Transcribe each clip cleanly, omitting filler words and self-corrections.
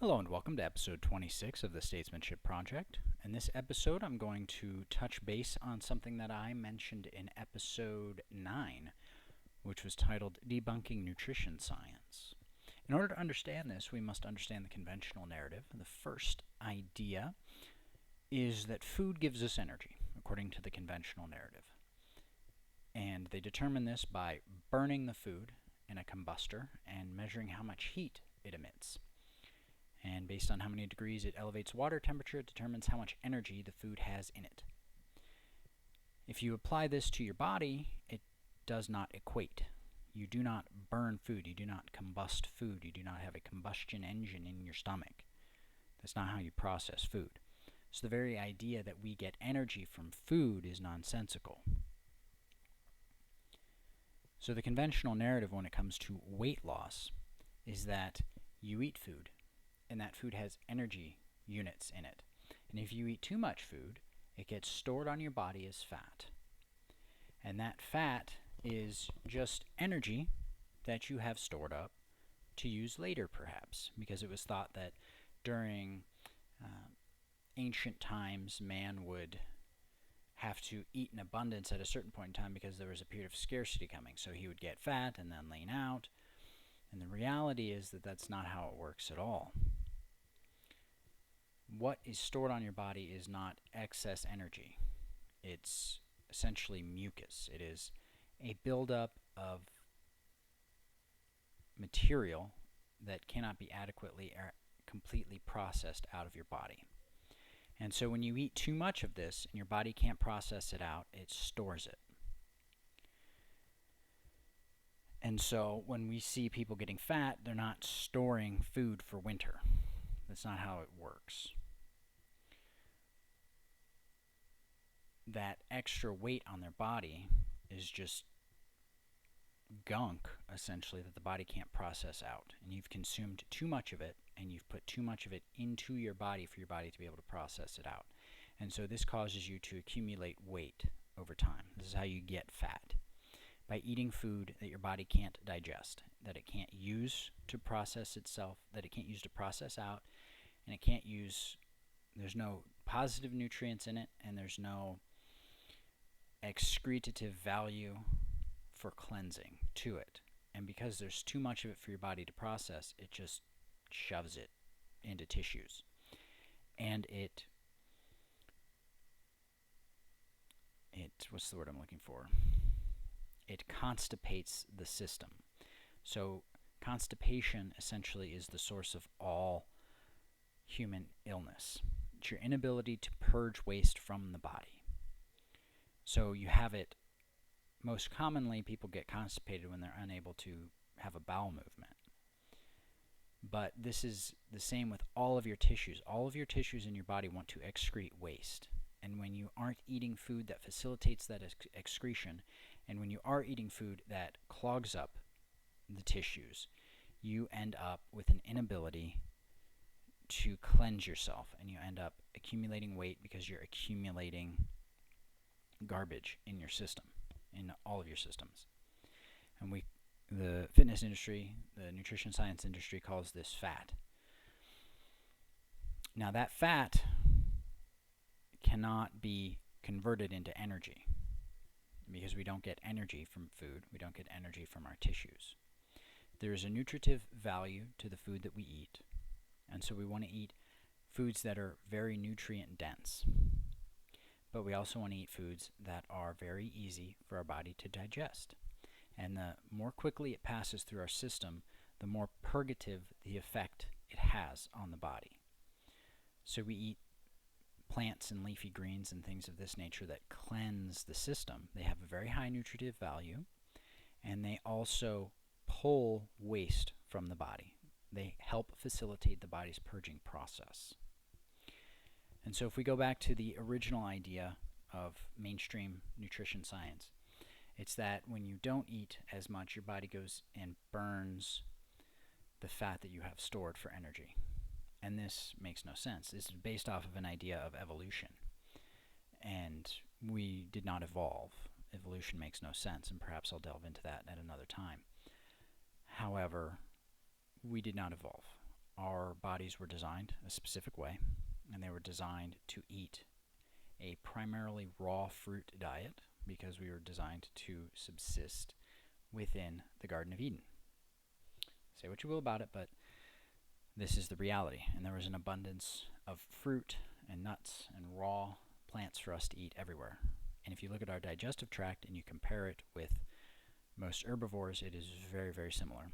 Hello and welcome to episode 26 of the Statesmanship Project. In this episode, I'm going to touch base on something that I mentioned in episode 9, which was titled Debunking Nutrition Science. In order to understand this, we must understand the conventional narrative. The first idea is that food gives us energy, according to the conventional narrative. And they determine this by burning the food in a combustor and measuring how much heat it emits. And based on how many degrees it elevates water temperature, it determines how much energy the food has in it. If you apply this to your body, it does not equate. You do not burn food. You do not combust food. You do not have a combustion engine in your stomach. That's not how you process food. So the very idea that we get energy from food is nonsensical. So the conventional narrative when it comes to weight loss is that you eat food, and that food has energy units in it. And if you eat too much food, it gets stored on your body as fat. And that fat is just energy that you have stored up to use later, perhaps, because it was thought that during ancient times, man would have to eat in abundance at a certain point in time because there was a period of scarcity coming. So he would get fat and then lean out. And the reality is that that's not how it works at all. What is stored on your body is not excess energy. It's essentially mucus. It is a buildup of material that cannot be adequately or completely processed out of your body. And so when you eat too much of this and your body can't process it out, it stores it. And so when we see people getting fat, they're not storing food for winter. That's not how it works. That extra weight on their body is just gunk, essentially, that the body can't process out. And you've consumed too much of it, and you've put too much of it into your body for your body to be able to process it out. And so this causes you to accumulate weight over time. This is how you get fat. By eating food that your body can't digest, that it can't use to process itself, that it can't use to process out, and it can't use, there's no positive nutrients in it, and there's no excretative value for cleansing to it. And because there's too much of it for your body to process, it just shoves it into tissues. And it what's the word I'm looking for? It constipates the system. So constipation essentially is the source of all human illness. It's your inability to purge waste from the body. So you have it, most commonly people get constipated when they're unable to have a bowel movement. But this is the same with all of your tissues. All of your tissues in your body want to excrete waste. And when you aren't eating food that facilitates that excretion, and when you are eating food that clogs up the tissues, you end up with an inability to cleanse yourself, and you end up accumulating weight because you're accumulating garbage in your system, in all of your systems. And the fitness industry, the nutrition science industry, calls this fat. Now that fat cannot be converted into energy because we don't get energy from food. We don't get energy from our tissues. There is a nutritive value to the food that we eat, and so we want to eat foods that are very nutrient dense. But we also want to eat foods that are very easy for our body to digest. And the more quickly it passes through our system, the more purgative the effect it has on the body. So we eat plants and leafy greens and things of this nature that cleanse the system. They have a very high nutritive value, and they also pull waste from the body. They help facilitate the body's purging process. And so if we go back to the original idea of mainstream nutrition science, it's that when you don't eat as much, your body goes and burns the fat that you have stored for energy. And this makes no sense. This is based off of an idea of evolution. And we did not evolve. Evolution makes no sense, and perhaps I'll delve into that at another time. However, we did not evolve. our bodies were designed a specific way, and they were designed to eat a primarily raw fruit diet because we were designed to subsist within the Garden of Eden. Say what you will about it, but this is the reality. And there was an abundance of fruit and nuts and raw plants for us to eat everywhere. And if you look at our digestive tract and you compare it with most herbivores, it is very, very similar.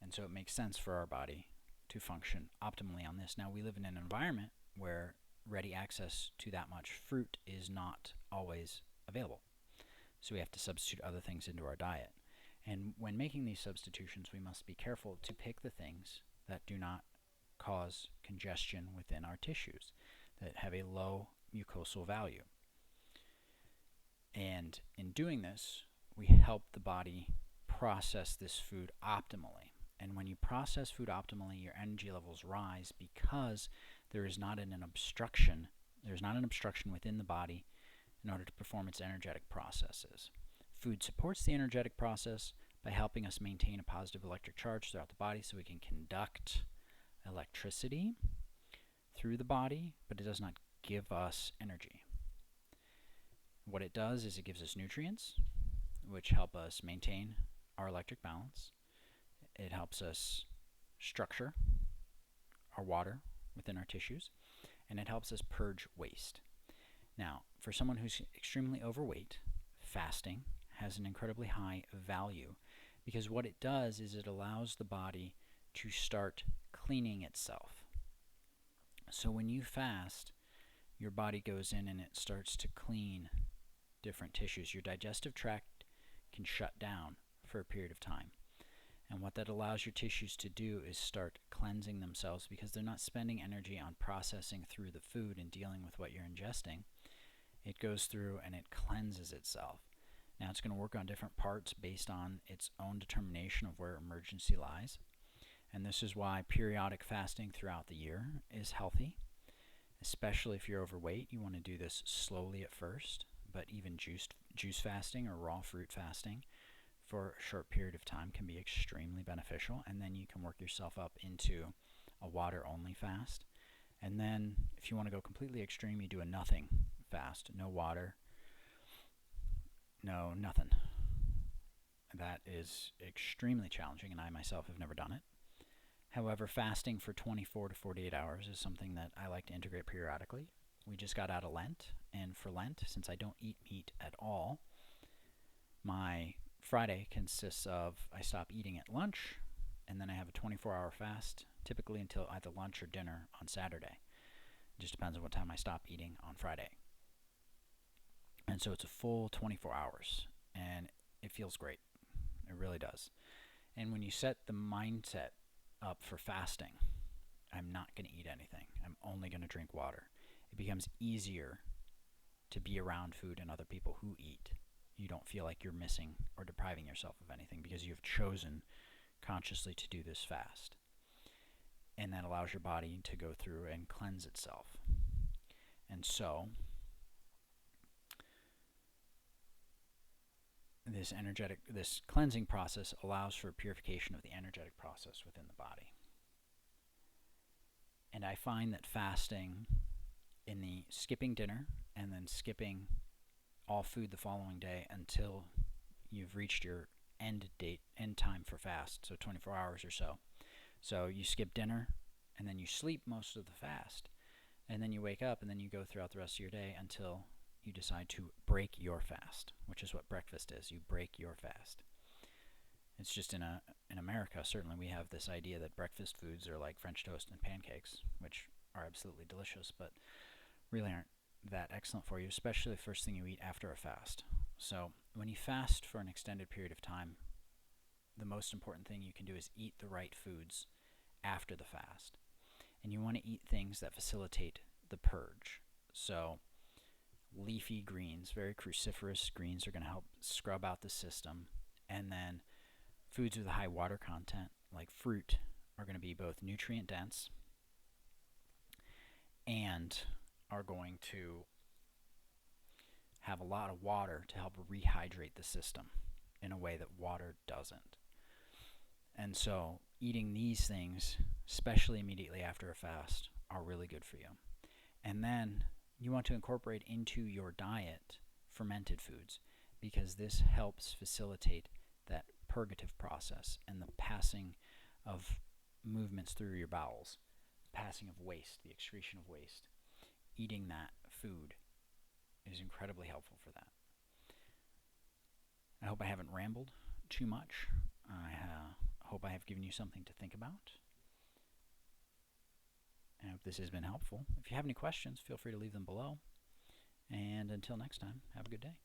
And so it makes sense for our body to function optimally on this. Now, we live in an environment where ready access to that much fruit is not always available. So we have to substitute other things into our diet. And when making these substitutions, we must be careful to pick the things that do not cause congestion within our tissues, that have a low mucosal value. And in doing this, we help the body process this food optimally. And when you process food optimally, your energy levels rise because there is not an obstruction. There's not an obstruction within the body in order to perform its energetic processes. Food supports the energetic process by helping us maintain a positive electric charge throughout the body so we can conduct electricity through the body, but it does not give us energy. What it does is it gives us nutrients, which help us maintain our electric balance. It helps us structure our water within our tissues, and it helps us purge waste. Now, for someone who's extremely overweight, fasting has an incredibly high value because what it does is it allows the body to start cleaning itself. So when you fast, your body goes in and it starts to clean different tissues. Your digestive tract can shut down for a period of time. And what that allows your tissues to do is start cleansing themselves because they're not spending energy on processing through the food and dealing with what you're ingesting. It goes through and it cleanses itself. Now it's going to work on different parts based on its own determination of where emergency lies. And this is why periodic fasting throughout the year is healthy, especially if you're overweight. You want to do this slowly at first, but even juice fasting or raw fruit fasting for a short period of time can be extremely beneficial, and then you can work yourself up into a water-only fast. And then if you want to go completely extreme, you do a nothing fast. No water, no nothing. That is extremely challenging, and I myself have never done it. However, fasting for 24 to 48 hours is something that I like to integrate periodically. We just got out of Lent, and for Lent, since I don't eat meat at all, my Friday consists of I stop eating at lunch, and then I have a 24-hour fast, typically until either lunch or dinner on Saturday. It just depends on what time I stop eating on Friday. And so it's a full 24 hours, and it feels great. It really does. And when you set the mindset up for fasting, I'm not going to eat anything. I'm only going to drink water. It becomes easier to be around food and other people who eat. You don't feel like you're missing or depriving yourself of anything because you've chosen consciously to do this fast. And that allows your body to go through and cleanse itself. And so this cleansing process allows for purification of the energetic process within the body. And I find that fasting in the skipping dinner and then skipping all food the following day until you've reached your end time for fast, so 24 hours or so. So you skip dinner and then you sleep most of the fast, and then you wake up and then you go throughout the rest of your day until you decide to break your fast, which is what breakfast is. You break your fast. It's just in America, certainly we have this idea that breakfast foods are like French toast and pancakes, which are absolutely delicious, but really aren't that excellent for you, especially the first thing you eat after a fast. So when you fast for an extended period of time, the most important thing you can do is eat the right foods after the fast. And you want to eat things that facilitate the purge. So leafy greens, very cruciferous greens, are going to help scrub out the system. And then foods with a high water content, like fruit, are going to be both nutrient dense and are going to have a lot of water to help rehydrate the system in a way that water doesn't. And so eating these things, especially immediately after a fast, are really good for you. And then you want to incorporate into your diet fermented foods, because this helps facilitate that purgative process and the passing of movements through your bowels, passing of waste, the excretion of waste. Eating that food is incredibly helpful for that. I hope I haven't rambled too much. I hope I have given you something to think about. I hope this has been helpful. If you have any questions, feel free to leave them below. And until next time, have a good day.